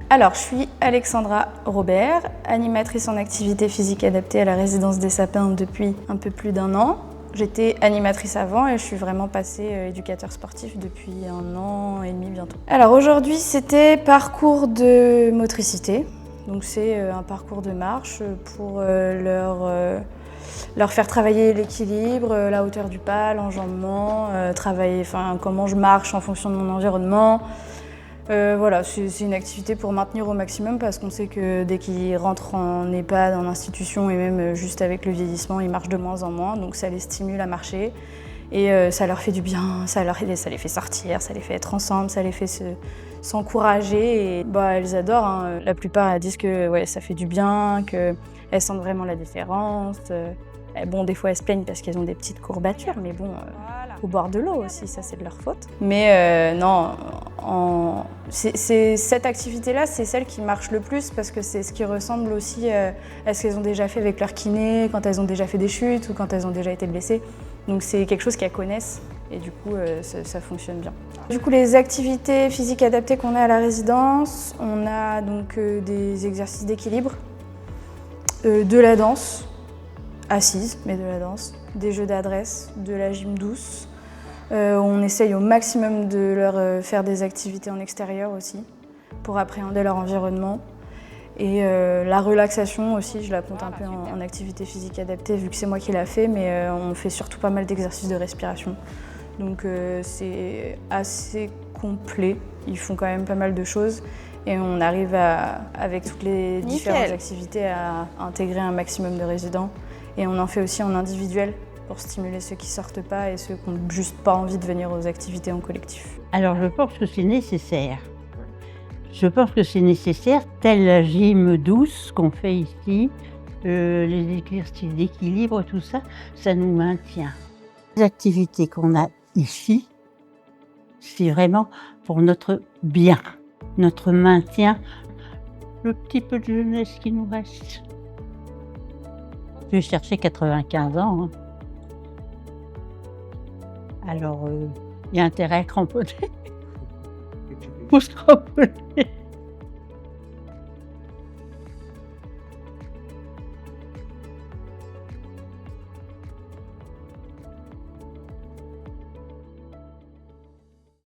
Alors, je suis Alexandra Robert, animatrice en activité physique adaptée à la résidence des Sapins depuis un peu plus d'1 an. J'étais animatrice avant et je suis vraiment passée éducateur sportif depuis 1 an et demi bientôt. Alors aujourd'hui, c'était parcours de motricité. Donc c'est un parcours de marche pour leur faire travailler l'équilibre, la hauteur du pas, l'enjambement, travailler comment je marche en fonction de mon environnement. Voilà, c'est une activité pour maintenir au maximum parce qu'on sait que dès qu'ils rentrent en EHPAD, en institution et même juste avec le vieillissement, ils marchent de moins en moins, donc ça les stimule à marcher et ça leur fait du bien, ça les fait sortir, ça les fait être ensemble, ça les fait s'encourager et elles adorent, hein. La plupart elles disent que ouais, ça fait du bien, qu'elles sentent vraiment la différence. Bon, des fois elles se plaignent parce qu'elles ont des petites courbatures, mais bon, au bord de l'eau aussi, ça c'est de leur faute. Mais non, cette activité-là, c'est celle qui marche le plus parce que c'est ce qui ressemble aussi à ce qu'elles ont déjà fait avec leur kiné, quand elles ont déjà fait des chutes ou quand elles ont déjà été blessées. Donc c'est quelque chose qu'elles connaissent et du coup ça fonctionne bien. Du coup, les activités physiques adaptées qu'on a à la résidence, on a donc des exercices d'équilibre, de la danse, assise, mais de la danse, des jeux d'adresse, de la gym douce. On essaye au maximum de leur faire des activités en extérieur aussi, pour appréhender leur environnement. Et la relaxation aussi, je la compte un peu en activité physique adaptée, vu que c'est moi qui l'a fait, mais on fait surtout pas mal d'exercices de respiration. Donc c'est assez complet, ils font quand même pas mal de choses. Et on arrive avec toutes les différentes activités à intégrer un maximum de résidents. Et on en fait aussi en individuel pour stimuler ceux qui sortent pas et ceux qui n'ont juste pas envie de venir aux activités en collectif. Alors je pense que c'est nécessaire. Je pense que c'est nécessaire, telle la gym douce qu'on fait ici, les exercices d'équilibre, tout ça, ça nous maintient. Les activités qu'on a ici, c'est vraiment pour notre bien, notre maintien, le petit peu de jeunesse qui nous reste. Je vais chercher 95 ans. Hein. Alors, il y a intérêt à cramponner. Faut se cramponner.